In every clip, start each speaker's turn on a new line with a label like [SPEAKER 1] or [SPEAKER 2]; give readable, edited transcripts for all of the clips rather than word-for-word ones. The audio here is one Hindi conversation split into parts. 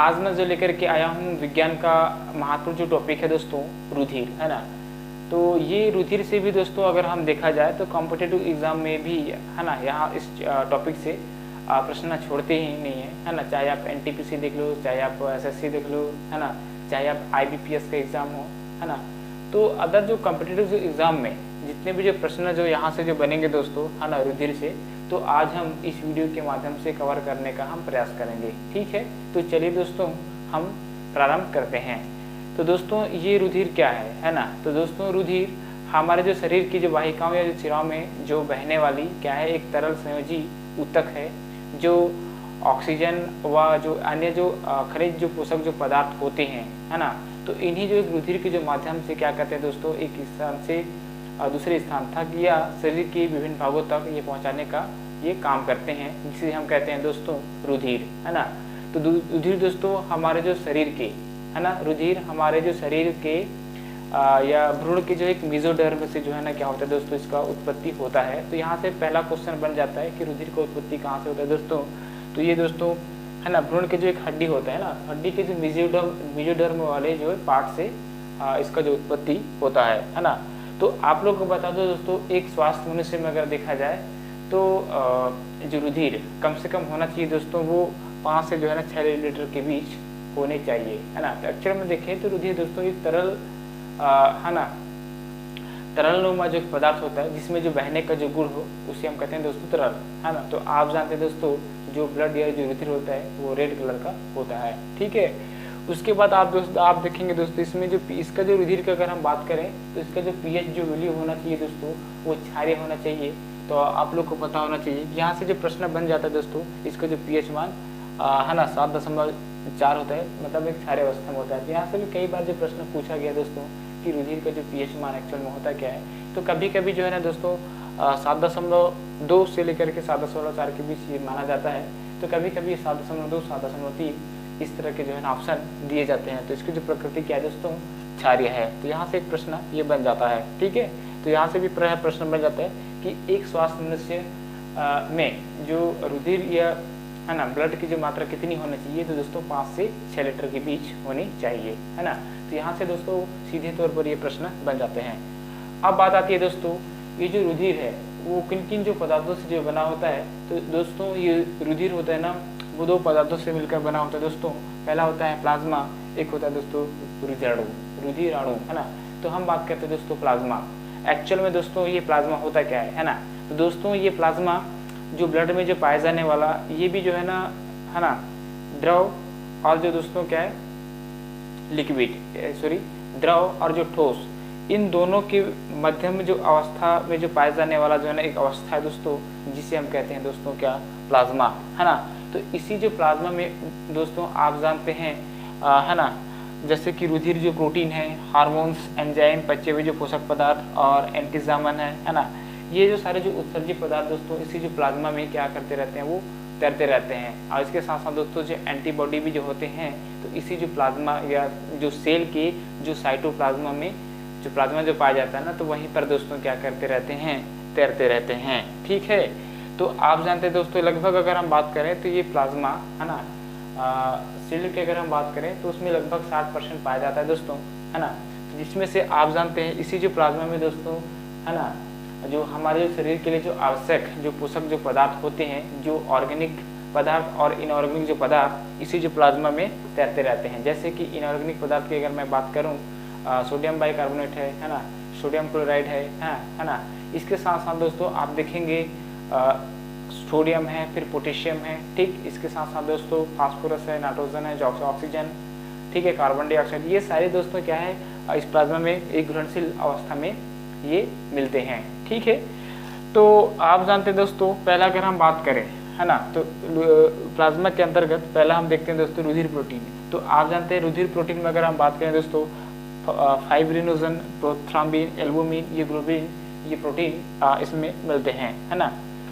[SPEAKER 1] आज मैं जो लेकर के आया हूँ विज्ञान का महत्वपूर्ण जो टॉपिक है दोस्तों, रुधिर, है ना। तो ये रुधिर से भी दोस्तों अगर हम देखा जाए तो कॉम्पिटिटिव एग्जाम में भी, है ना, यहाँ इस टॉपिक से प्रश्न छोड़ते ही नहीं है ना। चाहे आप एनटीपीसी देख लो, चाहे आप एसएससी देख लो, है ना, चाहे आप आईबीपीएस का एग्जाम हो, है ना। तो अदर जो कॉम्पिटिटिव एग्जाम में जितने भी जो प्रश्न जो यहाँ से जो बनेंगे दोस्तों, है ना, रुधिर से, तो आज हम इस वीडियो के माध्यम से कवर करने का हम प्रयास करेंगे। ठीक है, तो चलिए दोस्तों हम प्रारंभ करते हैं। तो दोस्तों ये रुधिर क्या है ना। तो दोस्तों रुधिर हमारे जो शरीर की जो वाहिकाओं या जो सिराओं में जो बहने वाली क्या है, एक तरल संयोजी ऊतक है जो ऑक्सीजन व जो अन्य जो खनिज जो पोषक जो पदार्थ होते हैं, है ना, तो इन्हीं जो एक रुधिर के जो माध्यम से क्या करते हैं दोस्तों, एक स्थान से दूसरे स्थान तक या शरीर के विभिन्न भागों तक ये पहुंचाने का ये काम करते हैं, जिसे हम कहते हैं दोस्तों रुधिर, है ना। तो रुधिर दोस्तों हमारे जो शरीर के, है ना, रुधिर हमारे जो शरीर के या भ्रूण के जो एक मेसोडर्म से जो है ना क्या होता है दोस्तों, इसका उत्पत्ति होता है। तो यहाँ से पहला क्वेश्चन बन जाता है कि रुधिर का उत्पत्ति कहाँ से होता है दोस्तों। तो ये दोस्तों, है ना, भ्रूण के जो एक हड्डी होता है ना, हड्डी के जो मेसोडर्म वाले जो पार्ट से इसका जो उत्पत्ति होता है ना। तो आप लोग को बता दो दोस्तों, एक स्वस्थ मनुष्य में अगर देखा जाए तो जो रुधिर कम से कम होना चाहिए दोस्तों, वो 5 से जो है ना 6 लीटर के बीच होने चाहिए, है ना। तो अक्षर में देखें तो रुधिर दोस्तों एक तरल, है ना, तरलनुमा जो पदार्थ होता है जिसमें जो बहने का जो गुण हो उसे हम कहते हैं दोस्तों तरल, है ना। तो आप जानते हैं दोस्तों जो ब्लड या जो रुधिर होता है वो रेड कलर का होता है। ठीक है, उसके बाद आप देखेंगे दोस्तों इसमें जो इसका जो रुधिर का अगर हम बात करें तो इसका जो पीएच जो वैल्यू होना चाहिए दोस्तों वो क्षारीय होना चाहिए। तो आप लोग को पता होना चाहिए, यहाँ से जो प्रश्न बन जाता है दोस्तों, इसका जो पीएच मान है ना 7.4 होता है, मतलब एक क्षारीय अवस्था में होता है। तो यहाँ से भी कई बार जो प्रश्न पूछा गया दोस्तों कि रुधिर का जो पीएच मान एक्चुअल में होता क्या है, तो कभी कभी जो है ना दोस्तों 7.2 से लेकर के 7.4 के बीच ये माना जाता है। तो कभी कभी 7.2 7.3 इस तरह के जो है ना ऑप्शन दिए जाते हैं। तो इसकी जो प्रकृति क्या है दोस्तों, क्षारीय है। तो यहाँ से एक प्रश्न ये बन जाता है। ठीक है, तो यहाँ से भी प्रश्न बन जाता है कि एक स्वस्थ मनुष्य में जो रुधिर या, है ना, ब्लड की जो मात्रा कितनी होनी चाहिए, तो दोस्तों 5 से 6 लीटर के बीच होनी चाहिए, है ना। तो यहाँ से दोस्तों सीधे तौर पर ये प्रश्न बन जाते हैं। अब बात आती है दोस्तों, ये जो रुधिर है वो किन किन जो पदार्थों से जो बना होता है। तो दोस्तों ये रुधिर होता है ना, वो 2 पदार्थों से मिलकर बना होता है दोस्तों। पहला होता है प्लाज्मा, एक होता है दोस्तों रुधिर अणु, है ना। तो हम बात करते हैं दोस्तों प्लाज्मा। एक्चुअल में दोस्तों ये प्लाज्मा होता क्या है ना। तो दोस्तों ये प्लाज्मा जो ब्लड में जो पाया जाने वाला, ये भी जो है ना, द्रव और जो दोस्तों क्या है लिक्विड, द्रव और जो ठोस, इन दोनों के मध्य में जो अवस्था में जो पाया जाने वाला जो है ना एक अवस्था है दोस्तों, जिसे हम कहते हैं दोस्तों क्या, प्लाज्मा, है ना। तो इसी जो प्लाज्मा में दोस्तों आप जानते हैं, है ना, जैसे कि रुधिर जो प्रोटीन है, हार्मोन्स, एंजाइम, पचे हुए जो पोषक पदार्थ और एंटीजामन है ना, ये जो सारे जो उत्सर्जित पदार्थ दोस्तों इसी जो प्लाज्मा में क्या करते रहते हैं, वो तैरते रहते हैं। और इसके साथ साथ दोस्तों जो एंटीबॉडी भी जो होते हैं, तो इसी जो प्लाज्मा या जो सेल के जो साइटोप्लाज्मा में जो प्लाज्मा जो पाया जाता है ना, तो वहीं पर दोस्तों क्या करते रहते हैं, तैरते रहते हैं। ठीक है, तो आप जानते हैं दोस्तों लगभग अगर हम बात करें तो ये प्लाज्मा, है ना, सेल की अगर हम बात करें तो उसमें लगभग 60% पाया जाता है दोस्तों, है ना। तो जिसमें से आप जानते हैं इसी जो प्लाज्मा में दोस्तों, है ना, जो हमारे शरीर के लिए जो आवश्यक जो पोषक जो पदार्थ होते हैं, जो ऑर्गेनिक पदार्थ और इनऑर्गेनिक जो पदार्थ इसी जो प्लाज्मा में तैरते रहते हैं। जैसे कि इनऑर्गेनिक पदार्थ की अगर मैं बात करूँ, सोडियम बाइकार्बोनेट है ना, सोडियम क्लोराइड है ना। इसके साथ साथ दोस्तों आप देखेंगे सोडियम है, फिर पोटेशियम है। ठीक, इसके साथ साथ दोस्तों फास्फोरस है, नाइट्रोजन है, ऑक्सीजन, ठीक है, कार्बन डाइऑक्साइड, ये सारे दोस्तों क्या है इस प्लाज्मा में एक घुलनशील अवस्था में ये मिलते हैं। ठीक है, तो आप जानते हैं दोस्तों पहला अगर हम बात करें, है ना, तो प्लाज्मा के अंतर्गत पहला हम देखते हैं दोस्तों रुधिर प्रोटीन। तो आप जानते हैं रुधिर प्रोटीन में अगर हम बात करें दोस्तों, फाइब्रिनोजन, प्रोथ्राम्बिन, एल्बुमिन, ये ग्लोबिन, ये प्रोटीन इसमें मिलते हैं, है ना।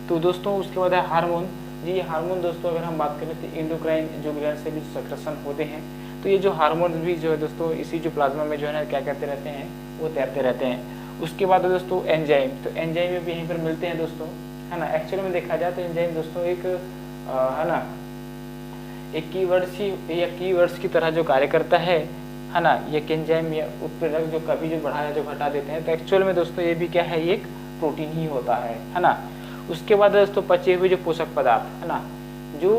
[SPEAKER 1] तो दोस्तों उसके बाद है हार्मोन। जी ये हार्मोन दोस्तों अगर हम बात करें तो इंडोक्राइन जो ग्लैंड से भी सेक्रेशन होते हैं। तो ये जो हार्मोन भी जो है दोस्तों इसी जो प्लाज्मा में जो है ना क्या करते रहते हैं, वो तैरते रहते हैं। उसके बाद है दोस्तों एंजाइम। तो एंजाइम भी यहीं पर मिलते हैं दोस्तों, है ना। एक्चुअली में देखा जाए तो एंजाइम दोस्तों एक है ना एक कीवर्ड्स की तरह जो कार्य करता है ना, ये एंजाइम या उत्प्रेरक जो कभी जो बढ़ा या जो घटा देते हैं, तो एक्चुअल में दोस्तों ये भी क्या है, ये एक प्रोटीन ही होता है ना। उसके बाद दोस्तों पचे हुए जो पोषक पदार्थ है ना, जो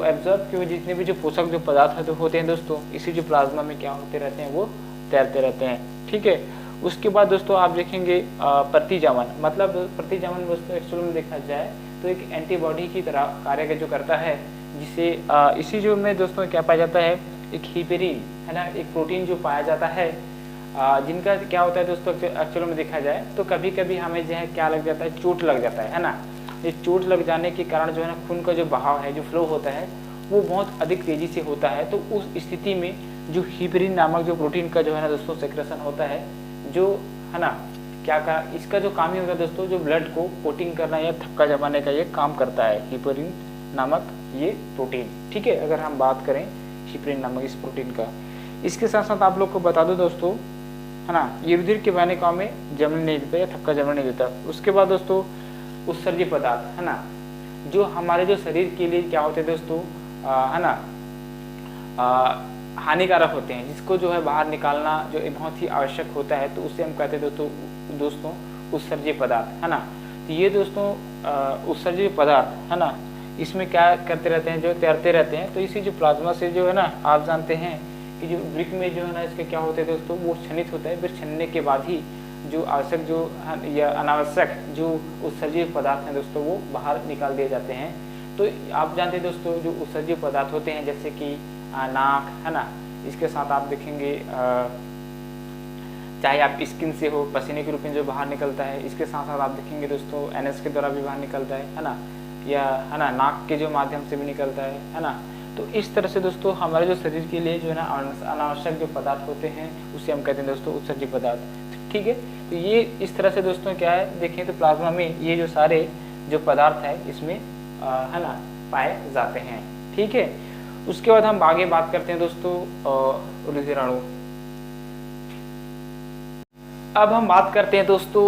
[SPEAKER 1] एब्जॉर्ब किए हुए जितने भी जो पोषक जो पदार्थ होते हैं दोस्तों, इसी जो प्लाज्मा में क्या होते रहते हैं, वो तैरते रहते हैं। ठीक है, उसके बाद दोस्तों आप देखेंगे प्रतिजमन, मतलब प्रतिजमन दोस्तों एक्चुअल में देखा जाए तो एक एंटीबॉडी की तरह कार्य जो करता है, जिसे इसी जो में दोस्तों क्या पाया जाता है, एक हिपेरिन है ना, एक प्रोटीन जो पाया जाता है, जिनका क्या होता है दोस्तों एक्चुअल में देखा जाए तो कभी कभी हमें जो है क्या लग जाता है, चोट लग जाता है ना। ये चोट लग जाने के कारण जो है ना, खून का जो बहाव है, जो फ्लो होता है, वो बहुत अधिक तेजी से होता है। तो उस स्थिति में जो हिपेरिन नामक जो प्रोटीन का जो है ना दोस्तों सेक्रेशन होता है, जो है ना क्या इसका जो काम ही होता है दोस्तों, जो ब्लड को कोटिंग करना या थक्का जमाने का ये काम करता है, हिपेरिन नामक ये प्रोटीन। ठीक है, अगर हम बात करें हिपेरिन नामक इस प्रोटीन का। इसके साथ साथ आप लोग को बता दो दोस्तों है ना, ये रुधिर के वाहिकाओं में जमने नहीं देता या थक्का जमने नहीं देता। उसके बाद दोस्तों उत्सर्जी पदार्थ है ना, जो हमारे जो शरीर के लिए क्या होते हैं दोस्तों है ना, हानिकारक होते हैं, जिसको जो है बाहर निकालना जो बहुत ही आवश्यक होता है, तो उससे हम कहते हैं दोस्तों उत्सर्जी पदार्थ है ना। तो ये दोस्तों उत्सर्जी पदार्थ है ना, इसमें क्या करते रहते हैं, जो तैरते रहते हैं। तो इसी जो प्लाज्मा से जो है ना, आप जानते हैं कि जो वृक्क में जो है ना, इसके क्या होते हैं दोस्तों, वो क्षनित होता है। फिर छनने के बाद ही जो आवश्यक जो या अनावश्यक जो उत्सर्जीय पदार्थ हैं दोस्तों, वो बाहर निकाल दिए जाते हैं। तो आप जानते हैं दोस्तों, जो उत्सर्जीय पदार्थ होते हैं जैसे कि नाक है ना, इसके साथ आप देखेंगे चाहे आप स्किन से हो, पसीने के रूप में जो बाहर निकलता है। इसके साथ साथ आप देखेंगे दोस्तों एनएस के द्वारा भी बाहर निकलता है ना, या है ना नाक के जो माध्यम से भी निकलता है ना। तो इस तरह से दोस्तों हमारे जो शरीर के लिए जो है ना अनावश्यक जो पदार्थ होते हैं, उसे हम कहते हैं दोस्तों उत्सर्जी पदार्थ। ठीक है, तो ये इस तरह से दोस्तों क्या है, देखें तो प्लाज्मा में ये जो सारे जो पदार्थ है इसमें है ना पाए जाते हैं। ठीक है, उसके बाद हम आगे बात करते हैं दोस्तों रुधिर अणु। अब हम बात करते हैं दोस्तों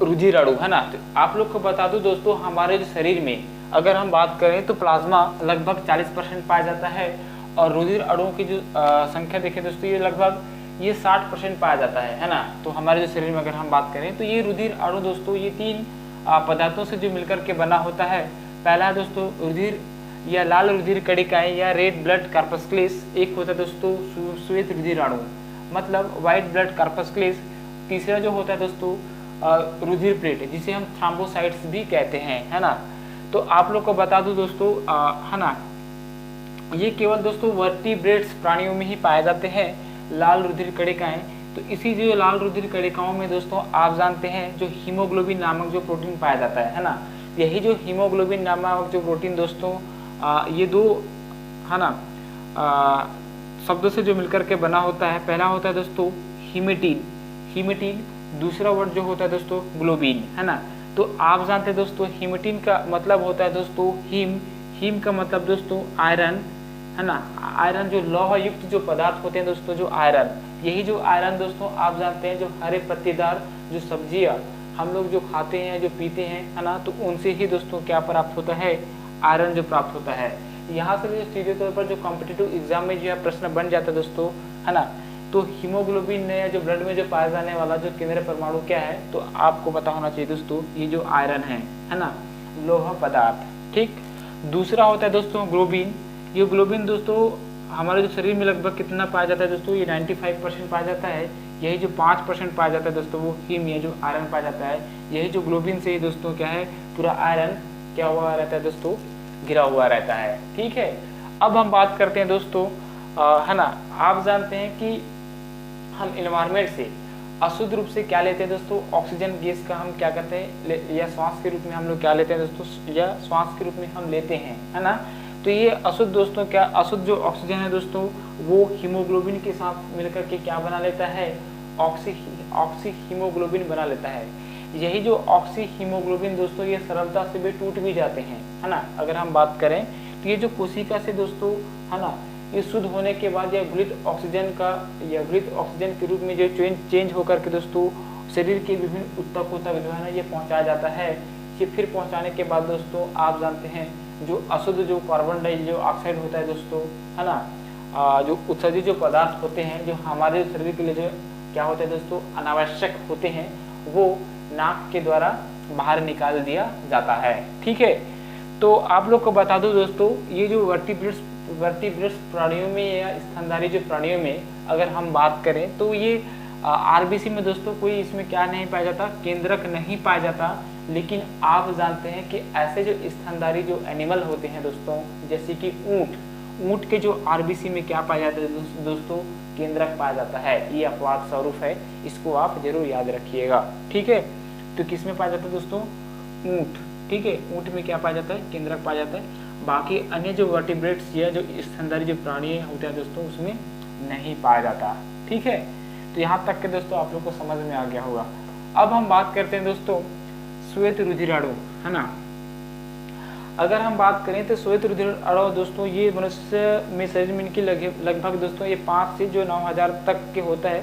[SPEAKER 1] रुधिर अणु है ना। तो आप लोग को बता दूं दोस्तों, हमारे जो शरीर में अगर हम बात करें तो प्लाज्मा लगभग 40% पाया जाता है, और रुधिर अणुओं की जो संख्या देखें दोस्तों, ये लगभग 60% पाया जाता है ना। तो हमारे जो शरीर में अगर हम बात करें तो ये रुधिर अणु दोस्तों, ये 3 पदार्थों से जो मिलकर के बना होता है। पहला है दोस्तों रुधिर या लाल रुधिर कणिकाएं या रेड ब्लड कार्पस्क्लेस, एक होता है दोस्तों श्वेत रुधिर अणु, मतलब व्हाइट ब्लड कार्पस्क्लेस। तीसरा जो होता है दोस्तों रुधिर प्लेट, जिसे हम थ्रोम्बोसाइट्स भी कहते हैं है ना। तो आप लोग को बता दूं दोस्तों है ना, ये केवल दोस्तों वर्टिब्रेट्स प्राणियों में ही पाए जाते हैं लाल रुधिर कणिकाएं। तो इसी जो लाल रुधिर कणिकाओं में दोस्तों आप जानते हैं जो हीमोग्लोबिन नामक जो प्रोटीन पाया जाता है ना। यही जो हीमोग्लोबिन नामक जो प्रोटीन दोस्तों ये दो है ना शब्दों से जो मिलकर के बना होता है। पहला होता है दोस्तों हीमेटीन, दूसरा वर्ड जो होता है दोस्तों ग्लोबिन है ना। तो आप जानते हैं दोस्तों हीमेटीन का मतलब होता है दोस्तों हीम का मतलब दोस्तों आयरन है ना। आयरन जो लौह युक्त जो पदार्थ होते हैं दोस्तों, जो आयरन, यही जो आयरन दोस्तों आप जानते हैं जो हरे पत्तेदार जो सब्जियां हम लोग जो खाते हैं, जो पीते हैं है ना, तो उनसे ही दोस्तों क्या प्राप्त होता है, आयरन जो प्राप्त होता है। यहाँ से जो सीधे तौर पर जो कॉम्पिटिटिव एग्जाम में जो है प्रश्न बन जाता है दोस्तों है ना। तो हीमोग्लोबिन या जो ब्लड में जो पाया जाने वाला जो केंद्रीय परमाणु क्या है, तो आपको पता होना चाहिए दोस्तों, ये जो आयरन है ना, लौह पदार्थ। ठीक, दूसरा होता है दोस्तों ग्लोबिन। ये ग्लोबिन दोस्तों हमारे जो शरीर में लगभग कितना पाया जाता है दोस्तों, ये 95% पाया जाता है। यही जो 5% पाया जाता है दोस्तों, वो हीम या जो आयरन पाया जाता है। यही जो ग्लोबिन से ही दोस्तों क्या है, पूरा आयरन क्या हुआ रहता है दोस्तों, घिरा हुआ रहता है। ठीक है, अब हम बात करते हैं दोस्तों है ना, आप जानते हैं कि हम इन्वायरमेंट से अशुद्ध रूप से क्या लेते हैं दोस्तों, ऑक्सीजन गैस का हम क्या करते हैं, या श्वास के रूप में हम लोग क्या लेते हैं दोस्तों, या श्वास के रूप में हम लेते हैं है ना। तो ये अशुद्ध दोस्तों क्या, अशुद्ध जो ऑक्सीजन है दोस्तों, वो हीमोग्लोबिन के साथ मिलकर के क्या बना लेता है, ऑक्सी हीमोग्लोबिन बना लेता है। यही जो ऑक्सी हीमोग्लोबिन दोस्तों, ये सरलता से भी टूट भी जाते हैं है ना। अगर हम बात करें तो ये जो कोशिका से दोस्तों है ना, ये शुद्ध होने के बाद या घुलित ऑक्सीजन के रूप में जो चेंज होकर के दोस्तों शरीर के विभिन्न ऊतकों तक जो है ना ये पहुंचाया जाता है। ये फिर पहुंचाने के बाद दोस्तों आप जानते हैं जो अशुद्ध जो कार्बन डाइऑक्साइड होता है दोस्तों, है ना, जो उत्सर्जित जो पदार्थ होते हैं जो हमारे शरीर के लिए जो क्या होते हैं दोस्तों अनावश्यक होते हैं, वो नाक के द्वारा बाहर निकाल दिया जाता है। ठीक है, तो आप लोग को बता दो दोस्तों, ये जो वर्टिब्रेट्स प्राणियों में या स्तनधारी जो प्राणियों में अगर हम बात करें तो ये आरबीसी में दोस्तों कोई इसमें क्या नहीं पाया जाता, केंद्रक नहीं पाया जाता। लेकिन आप जानते हैं कि ऐसे जो स्तनधारी जो एनिमल होते हैं दोस्तों, जैसे कि ऊंट के जो आरबीसी में क्या पाया जाता है दोस्तों, केंद्रक पाया जाता है। ये अपवाद स्वरूप है, इसको आप जरूर याद रखिएगा। ठीक है, तो किस में पाया जाता है दोस्तों, ऊंट। ठीक है, ऊंट में क्या पाया जाता है, केंद्रक पाया जाता है। बाकी अन्य जो वर्टिब्रेट्स या जो स्तनधारी जो प्राणी होते हैं दोस्तों उसमें नहीं पाया जाता। ठीक है, तो यहाँ तक के दोस्तों आप लोग को समझ में आ गया होगा। अब हम बात करते हैं दोस्तों श्वेत रुधिराणु, है ना। अगर हम बात करें तो श्वेत रुधिराणु दोस्तों ये मनुष्य में शरीर में इनकी लगभग दोस्तों ये 5 से जो 9,000 तक के होता है।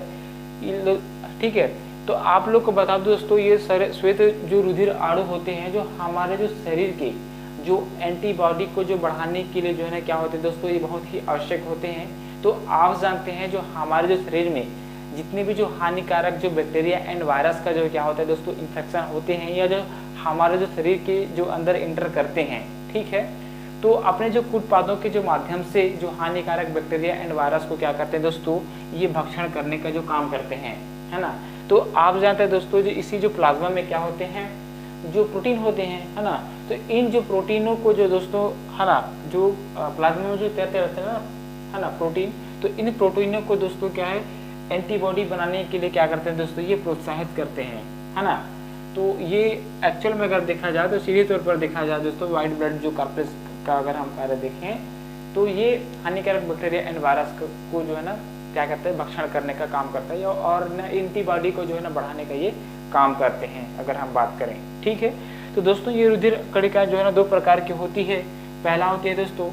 [SPEAKER 1] ठीक है, तो आप लोग को बता दो दोस्तों, ये श्वेत जो रुधिराणु होते हैं जो हमारे जो शरीर के जो एंटीबॉडी को जो बढ़ाने के लिए जो है ना क्या होते हैं दोस्तों, ये बहुत ही आवश्यक होते हैं। तो आप जानते हैं जो हमारे जो शरीर में जितने भी जो हानिकारक जो बैक्टीरिया एंड वायरस का जो क्या होता है दोस्तों इन्फेक्शन होते हैं या जो हमारे जो शरीर के जो अंदर इंटर करते हैं, ठीक है, तो अपने जो उत्पादों के जो माध्यम से जो हानिकारक बैक्टीरिया एंड वायरस को क्या करते हैं दोस्तों, ये भक्षण करने का जो काम करते हैं, है ना। तो आप जानते हैं दोस्तों जो इसी जो प्लाज्मा में क्या होते हैं, जो प्रोटीन होते हैं, है ना। तो इन जो प्रोटीनों को जो दोस्तों, है ना, जो प्लाज्मा में जो तैरते रहते हैं ना, है ना, प्रोटीन, तो इन प्रोटीनों को दोस्तों क्या है एंटीबॉडी बनाने के लिए क्या करते हैं दोस्तों, ये प्रोत्साहित करते हैं, है ना। तो ये एक्चुअल में अगर देखा जाए तो सीधे तौर पर देखा जाए दोस्तों व्हाइट ब्लड जो कॉर्पस का अगर हम कार्य देखें तो ये हानिकारक बैक्टीरिया एंड वायरस को जो है ना क्या करते हैं, भक्षण करने का काम करता है और न एंटीबॉडी को जो है ना बढ़ाने का ये काम करते हैं अगर हम बात करें। ठीक है, तो दोस्तों ये रुधिर कणिका जो है ना 2 प्रकार की होती है। पहला होती है दोस्तों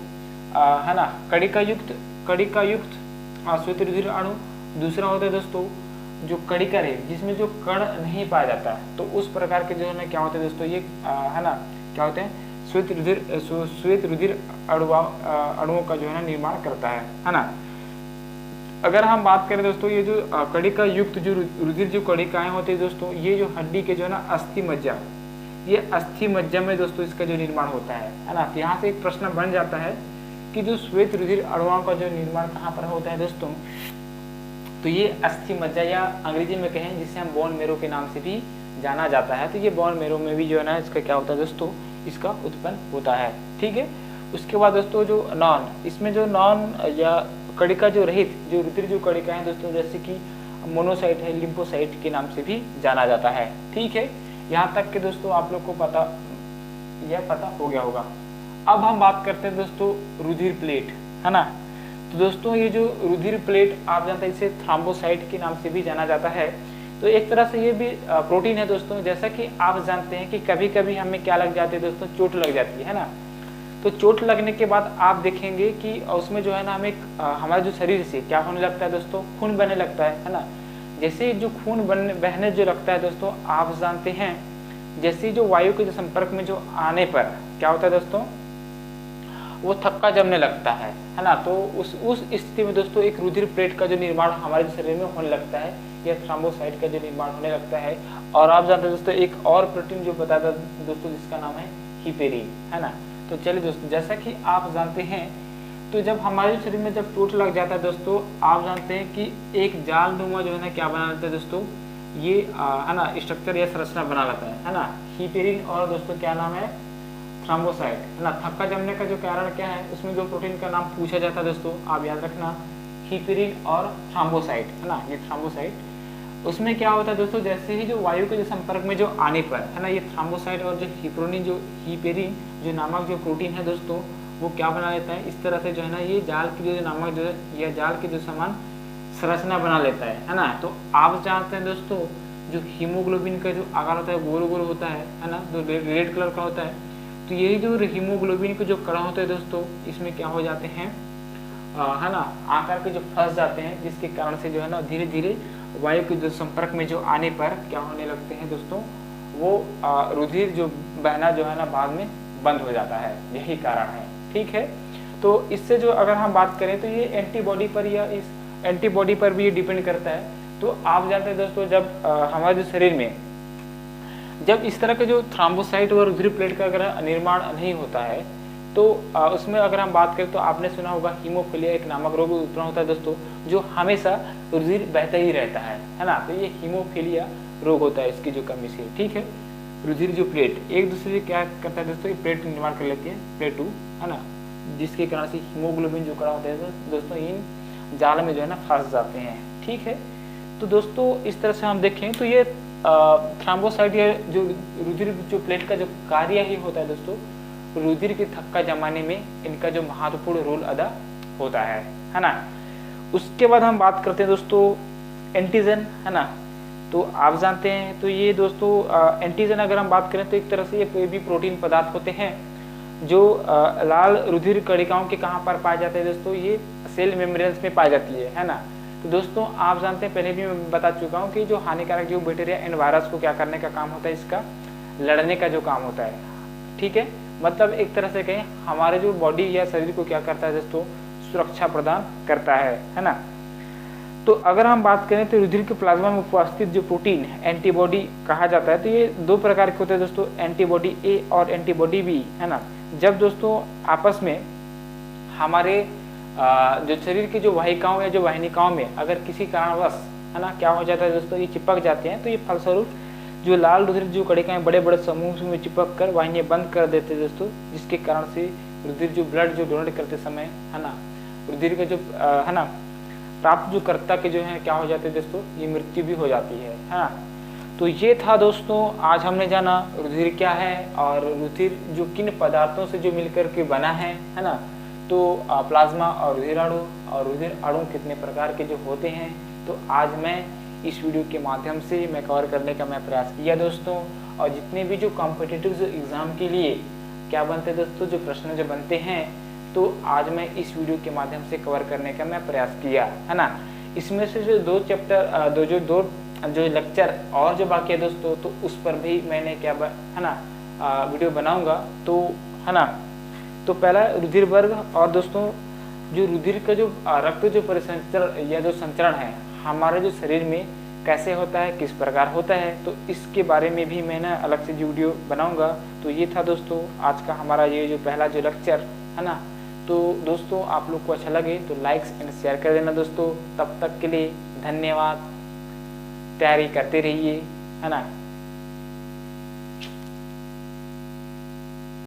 [SPEAKER 1] है ना कणिका युक्त श्वेत रुधिर अणु। दूसरा होता है दोस्तों जो कणिका है जिसमें जो कण नहीं पाया जाता है, तो उस प्रकार के जो है ना क्या होते हैं दोस्तों, ये है ना क्या होते हैं श्वेत रुधिर अणुओं का जो है ना निर्माण करता है ना। अगर हम बात करें दोस्तों ये जो कणिका युक्त जो रुधिर जो कणिकाएं होती है दोस्तों, ये जो हड्डी के जो है ना अस्थि मज्जा, ये अस्थि मज्जा में दोस्तों इसका जो निर्माण होता है ना। तो यहाँ से एक प्रश्न बन जाता है कि जो श्वेत रुधिर अणुओं का जो निर्माण कहाँ पर होता है दोस्तों, तो ये अस्थि मज्जा या अंग्रेजी में कहें जिसे हम बोन मेरो के नाम से भी जाना जाता है, तो ये बोन मेरो में भी जो है ना इसका क्या होता है दोस्तों, इसका उत्पन्न होता है। ठीक है, उसके बाद दोस्तों जो नॉन, इसमें जो नॉन या कणिका जो रहित जो रुधिर जो कणिका है दोस्तों, जैसे कि मोनोसाइट है, लिम्फोसाइट के नाम से भी जाना जाता है। ठीक है, यहाँ तक के दोस्तों आप लोग को पता हो गया होगा। अब हम बात करते हैं दोस्तों रुधिर प्लेट, है ना। तो दोस्तों ये जो रुधिर प्लेट आप जानते हैं इसे थ्रोम्बोसाइट के नाम से भी जाना जाता है। तो एक तरह से ये भी प्रोटीन है दोस्तों। जैसा कि आप जानते हैं कि कभी कभी हमें क्या लग जाती है दोस्तों, चोट लग जाती है ना। तो चोट लगने के बाद आप देखेंगे कि उसमें जो है ना हमें हमारे जो शरीर से क्या होने लगता है दोस्तों, खून बहने लगता है ना। जैसे जो खून बहने जो लगता है दोस्तों, आप जानते हैं जैसे जो वायु के जो संपर्क में जो आने पर क्या होता है दोस्तों, वो थक्का जमने लगता है ना। तो उस स्थिति में दोस्तों एक रुधिर प्लेट का जो निर्माण हमारे शरीर में होने लगता है, या थ्रोम्बोसाइट का जो निर्माण होने लगता है। और आप जानते हैं दोस्तों एक और प्रोटीन जो बताता है दोस्तों जिसका नाम है हिपेरिन, है ना। तो चलिए दोस्तों, जैसा कि आप जानते हैं तो जब हमारे शरीर में जब चोट लग जाता है दोस्तों, आप जानते हैं कि एक जाल नुमा जो है ना क्या बना लेता है दोस्तों, ये है ना स्ट्रक्चर या संरचना बना लेता है ना, हिपेरिन। और दोस्तों क्या नाम है, थ्रोम्बोसाइट, है ना। थक्का जमने का जो कारण क्या है, उसमें जो प्रोटीन का नाम पूछा जाता है दोस्तों, आप याद रखना हिपेरिन और थ्रोम्बोसाइट, है ना। ये थ्रोम्बोसाइट उसमें क्या होता है दोस्तों, जैसे ही जो वायु के जो संपर्क में जो आने पर, है ना, ये थ्रोम्बोसाइट और जो हिपेरिन जो नामक जो प्रोटीन है दोस्तों, वो क्या बना लेता है, इस तरह से जो है ना ये जाल की जो नामक जो है या जाल के जो समान संरचना बना लेता है ना। तो आप जानते हैं दोस्तों जो हीमोग्लोबिन का जो आकार होता है गोल गोल होता है ना, जो रेड कलर का होता है। तो यही जो हीमोग्लोबिन के जो कण होते हैं दोस्तों, इसमें क्या हो जाते हैं, है ना, आकार के जो फंस जाते हैं, जिसके कारण से जो है ना धीरे धीरे वायु के जो संपर्क में जो आने पर क्या होने लगते हैं दोस्तों, वो रुधिर जो बहना जो है ना बाद में बंद हो जाता है, यही कारण है। ठीक है, तो इससे जो अगर हम बात करें तो ये एंटीबॉडी पर या इस एंटीबॉडी पर भी ये डिपेंड करता है। तो आप जानते हैं दोस्तों, जब हमारे जो शरीर में जब इस तरह के जो थ्रोम्बोसाइट और रुधिर प्लेट का अगर निर्माण नहीं होता है तो उसमें अगर हम बात करें तो आपने सुना होगा हीमोफीलिया एक नामक रोग उत्पन्न होता है दोस्तों, जो हमेशा रुधिर बहता ही रहता है ना। तो ये हीमोफीलिया रोग होता है इसकी जो कमी से। ठीक है, रुधिर जो प्लेट एक दूसरे से क्या करता है दोस्तों, ये प्लेट निर्माण कर लेती है, प्लेट 2 है ना, जिसके कारण से हीमोग्लोबिन जो कड़ा होता है दोस्तों इन जाल में जो है ना फंस जाते हैं। ठीक है, तो दोस्तों इस तरह से हम देखें तो ये थ्रोम्बोसाइट या जो रुधिर जो प्लेट का जो कार्य ही होता है दोस्तों, रुधिर की थक्का जमाने में इनका जो महत्वपूर्ण रोल अदा होता है ना। उसके बाद हम बात करते हैं दोस्तों एंटीजन, है ना। तो आप जानते हैं तो ये दोस्तों एंटीजन अगर हम बात करें तो एक तरह से ये भी प्रोटीन पदार्थ होते हैं जो लाल रुधिर कणिकाओं के कहाँ पर पाए जाते हैं दोस्तों, ये सेल मेम्ब्रेन्स में पाई जाती है ना। तो दोस्तों आप जानते हैं, पहले भी मैं बता चुका हूँ कि जो हानिकारक जो बैक्टीरिया एंड वायरस को क्या करने का काम होता है, इसका लड़ने का जो काम होता है। ठीक है, मतलब एक तरह से कहें हमारे जो बॉडी या शरीर को क्या करता है दोस्तों, सुरक्षा प्रदान करता है ना। तो अगर हम बात करें तो रुधिर के प्लाज्मा में उपस्थित जो प्रोटीन एंटीबॉडी कहा जाता है, तो ये 2 प्रकार के होते हैं दोस्तों, एंटीबॉडी ए और एंटीबॉडी बी, है ना। जब दोस्तों आपस में हमारे जो शरीर की जो वाहिकाओं या जो वाहिनिकाओं में अगर किसी कारणवश, है ना, क्या हो जाता है दोस्तों, ये चिपक जाते हैं, तो ये फलस्वरूप जो लाल रुधिर जो कणिकाएं बड़े बड़े समूह में चिपक कर वाहिनियां बंद कर देते हैं दोस्तों, जिसके कारण से रुधिर जो ब्लड जो डोनेट करते समय, है ना, रुधिर का जो है ना प्राप्त जो कर्ता के जो है क्या हो जाते हैं दोस्तों, ये मृत्यु भी हो जाती है ना। तो ये था दोस्तों, आज हमने जाना रुधिर क्या है और रुधिर जो किन पदार्थों से जो मिलकर के बना है ना। तो प्लाज्मा और रुधिर अणु, और रुधिर अणु कितने प्रकार के जो होते हैं, तो आज मैं इस वीडियो के माध्यम से मैं कवर करने का मैं प्रयास किया दोस्तों। और जितने भी जो कॉम्पिटिटिव जो एग्ज़ाम के लिए क्या बनते हैं दोस्तों, जो प्रश्न जो बनते हैं, तो आज मैं इस वीडियो के माध्यम से कवर करने का मैं प्रयास किया, है ना। इसमें से जो 2 चैप्टर दो जो लेक्चर और जो बाकी है दोस्तों, तो उस पर भी मैंने क्या है ना वीडियो बनाऊंगा, तो है ना। तो पहला रुधिर वर्ग, और दोस्तों जो रुधिर का जो रक्त जो परिसंचरण या जो संचरण है हमारे जो शरीर में कैसे होता है, किस प्रकार होता है, तो इसके बारे में भी मैं ना अलग से जो वीडियो बनाऊंगा। तो ये था दोस्तों आज का हमारा ये जो पहला जो लेक्चर, है ना। तो दोस्तों आप लोग को अच्छा लगे तो लाइक्स एंड शेयर कर देना दोस्तों। तब तक के लिए धन्यवाद, तैयारी करते रहिए, है ना।